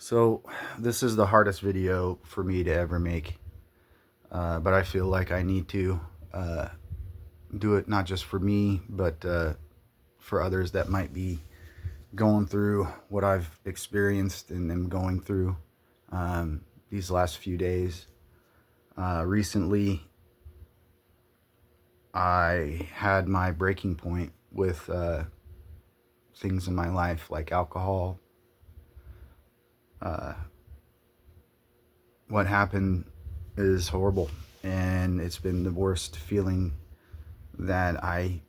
So this is the hardest video for me to ever make, but I feel like I need to do it not just for me, but for others that might be going through what I've experienced and am going through these last few days. Recently, I had my breaking point with things in my life like alcohol. What happened is horrible, and it's been the worst feeling that I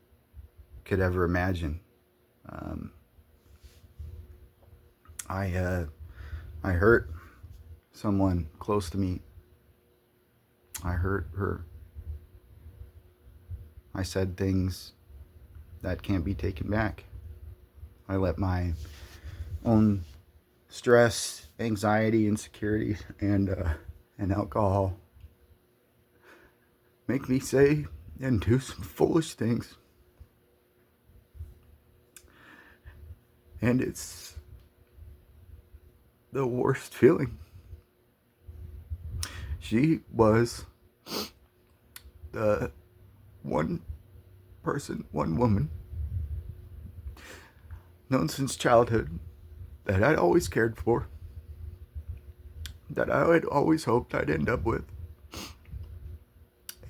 could ever imagine. Um, I hurt someone close to me. I hurt her. I said things that can't be taken back. I let my own stress, anxiety, insecurity, and alcohol make me say and do some foolish things. And it's the worst feeling. She was the one woman known since childhood that I'd always cared for, that I had always hoped I'd end up with.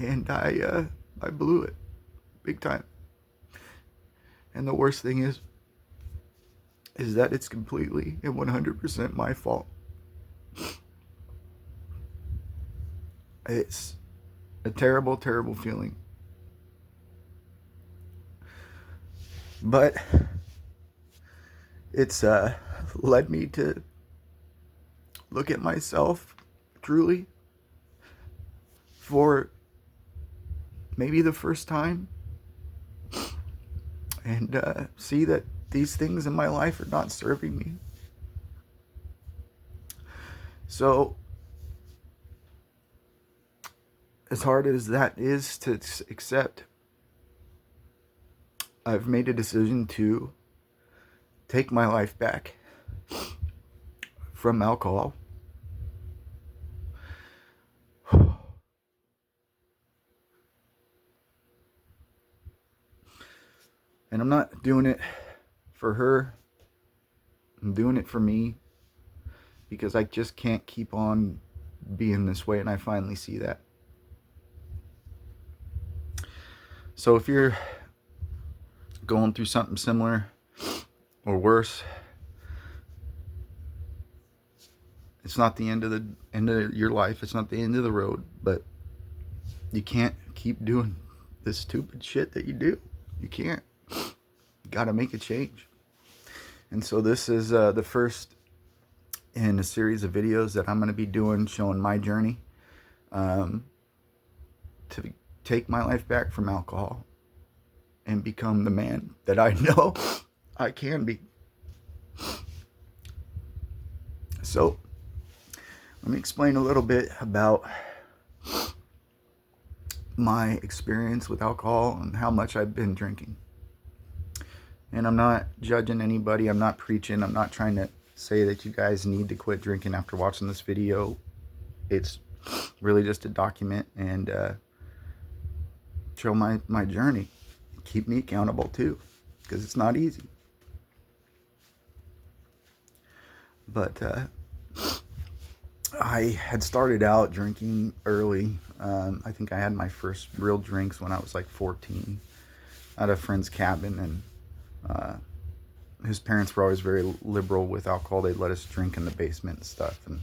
And I blew it big time. And the worst thing is that it's completely and 100% my fault. It's a terrible, terrible feeling. But it's led me to look at myself truly for maybe the first time and see that these things in my life are not serving me. So, as hard as that is to accept, I've made a decision to take my life back from alcohol. And I'm not doing it for her. I'm doing it for me, because I just can't keep on being this way, and I finally see that. So if you're going through something similar or worse, it's not the end of your life. It's not the end of the road, but you can't keep doing this stupid shit that you do. You can't. You gotta make a change. And so this is the first in a series of videos that I'm going to be doing, showing my journey to take my life back from alcohol and become the man that I know I can be. So let me explain a little bit about my experience with alcohol and how much I've been drinking. And I'm not judging anybody. I'm not preaching. I'm not trying to say that you guys need to quit drinking after watching this video. It's really just to document and show my journey. Keep me accountable too, because it's not easy. But I had started out drinking early. I think I had my first real drinks when I was like 14 at a friend's cabin, and his parents were always very liberal with alcohol. They'd let us drink in the basement and stuff, and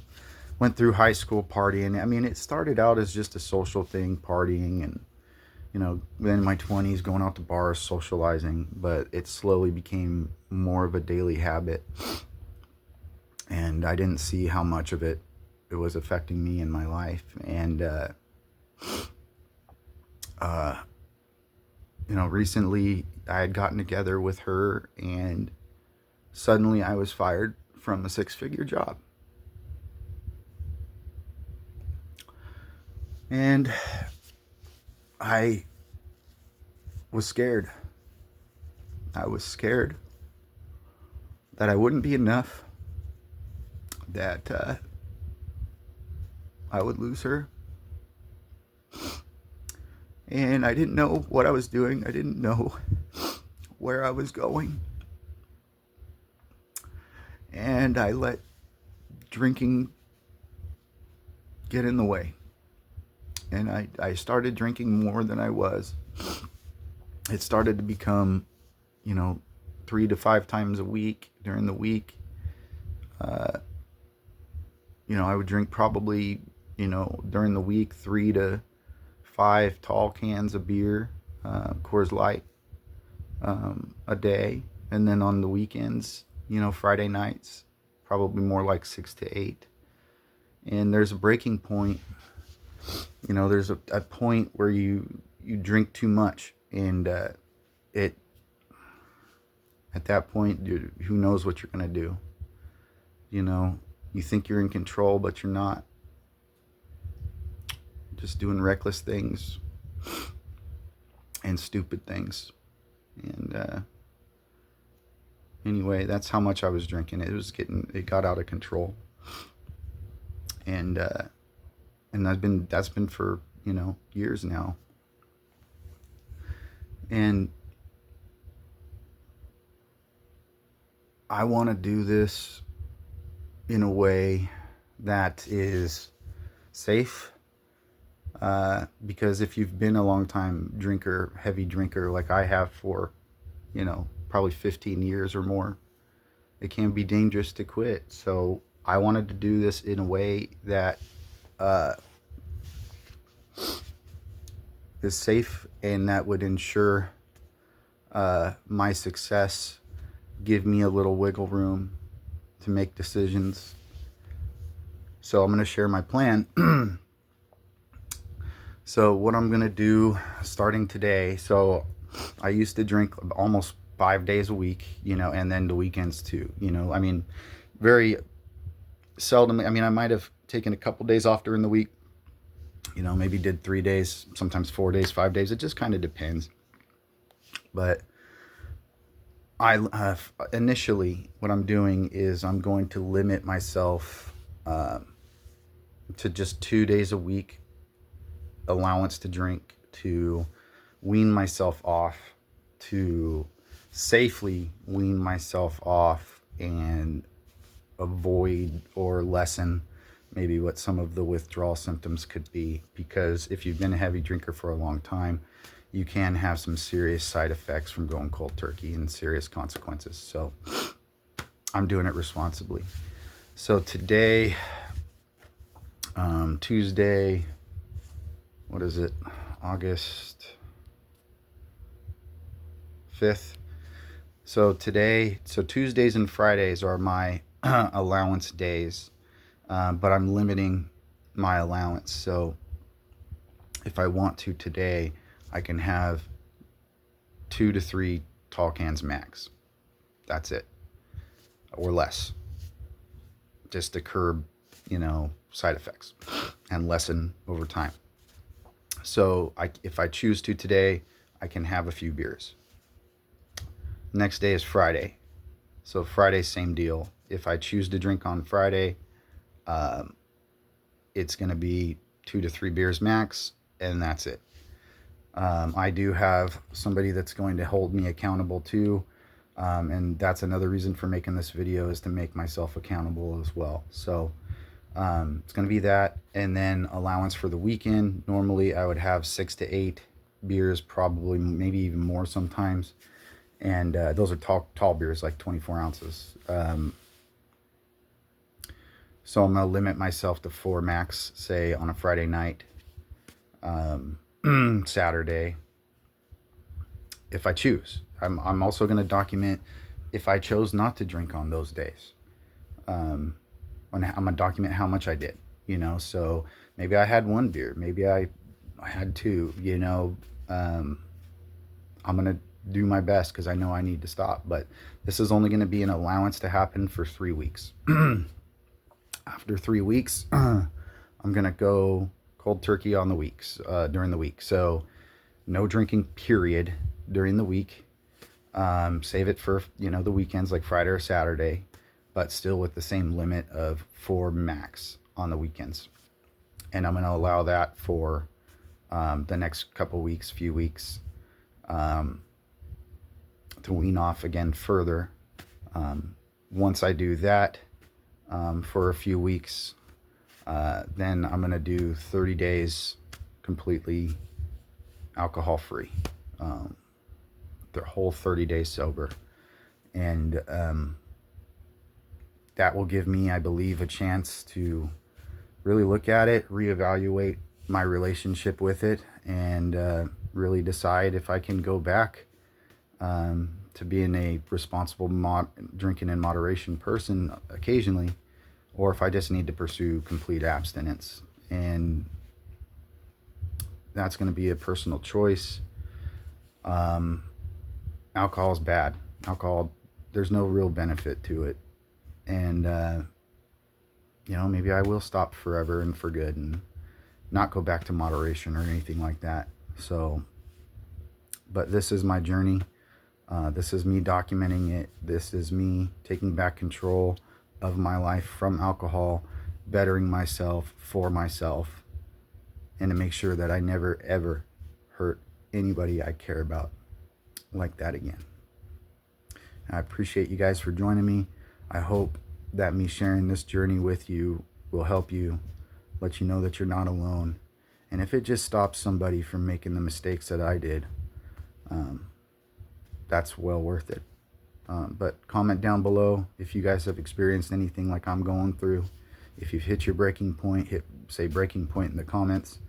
went through high school partying. I mean, it started out as just a social thing, partying, and then in my 20s going out to bars, socializing, but it slowly became more of a daily habit, and I didn't see how much of it was affecting me in my life. And recently I had gotten together with her, and suddenly I was fired from a 6-figure job. And I was scared. I was scared that I wouldn't be enough, that I would lose her. And I didn't know what I was doing. I didn't know where I was going. And I let drinking get in the way. And I started drinking more than I was. It started to become, 3 to 5 times a week during the week. I would drink probably, during the week, 3 to 5 tall cans of beer, Coors Light, a day. And then on the weekends, Friday nights, probably more like 6 to 8. And there's a breaking point. There's a point where you drink too much, and it at that point, who knows what you're gonna do. You think you're in control, but you're not. Just doing reckless things and stupid things. And anyway, that's how much I was drinking. It got out of control. And that's been for, years now. And I want to do this in a way that is safe. Because if you've been a long time drinker, heavy drinker, like I have for, probably 15 years or more, it can be dangerous to quit. So I wanted to do this in a way that is safe, and that would ensure my success, give me a little wiggle room to make decisions. So I'm going to share my plan. So what I'm going to do starting today, so I used to drink almost 5 days a week, and then the weekends too, very seldom. I might have taken a couple days off during the week, maybe did 3 days, sometimes 4 days, 5 days. It just kind of depends. But initially what I'm doing is I'm going to limit myself to just 2 days a week allowance to drink, to wean myself off, to safely wean myself off and avoid or lessen maybe what some of the withdrawal symptoms could be. Because if you've been a heavy drinker for a long time, you can have some serious side effects from going cold turkey and serious consequences. So I'm doing it responsibly. So today, Tuesday, what is it? August 5th. So Tuesdays and Fridays are my allowance days, but I'm limiting my allowance. So if I want to today, I can have 2 to 3 tall cans max. That's it, or less, just to curb, side effects and lessen over time. So if I choose to today, I can have a few beers. Next day is Friday. So Friday, same deal. If I choose to drink on Friday, it's going to be 2 to 3 beers max, and that's it. I do have somebody that's going to hold me accountable too. And that's another reason for making this video, is to make myself accountable as well. So it's going to be that. And then allowance for the weekend. Normally I would have 6 to 8 beers, probably maybe even more sometimes. And those are tall beers, like 24 ounces. So I'm going to limit myself to 4 max, say on a Friday night, Saturday, if I choose. I'm also going to document if I chose not to drink on those days. I'm going to document how much I did, so maybe I had 1 beer, maybe I had 2, I'm going to do my best, because I know I need to stop. But this is only going to be an allowance to happen for 3 weeks. After 3 weeks, I'm going to go cold turkey on the weeks, during the week. So no drinking period during the week. Save it for, the weekends, like Friday or Saturday. but still with the same limit of 4 max on the weekends. And I'm going to allow that for the next few weeks, to wean off again further. Once I do that for a few weeks, then I'm going to do 30 days completely alcohol free, the whole 30 days sober. And that will give me, I believe, a chance to really look at it, reevaluate my relationship with it, and really decide if I can go back to being a responsible drinking in moderation person occasionally, or if I just need to pursue complete abstinence. And that's going to be a personal choice. Alcohol is bad. Alcohol, there's no real benefit to it. And, maybe I will stop forever and for good and not go back to moderation or anything like that. So, but this is my journey. This is me documenting it. This is me taking back control of my life from alcohol, bettering myself for myself, and to make sure that I never, ever hurt anybody I care about like that again. I appreciate you guys for joining me. I hope that me sharing this journey with you will help you, let you know that you're not alone. And if it just stops somebody from making the mistakes that I did, that's well worth it. But comment down below if you guys have experienced anything like I'm going through. If you've hit your breaking point, say breaking point in the comments,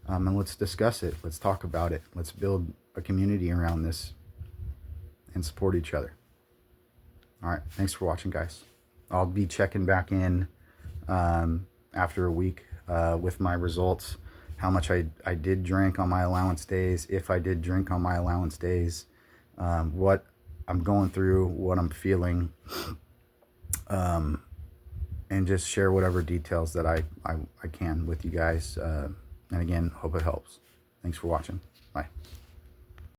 and let's discuss it. Let's talk about it. Let's build a community around this and support each other. All right, thanks for watching, guys. I'll be checking back in after a week with my results, how much I did drink on my allowance days, if I did drink on my allowance days, what I'm going through, what I'm feeling, and just share whatever details that I can with you guys. And again, hope it helps. Thanks for watching. Bye.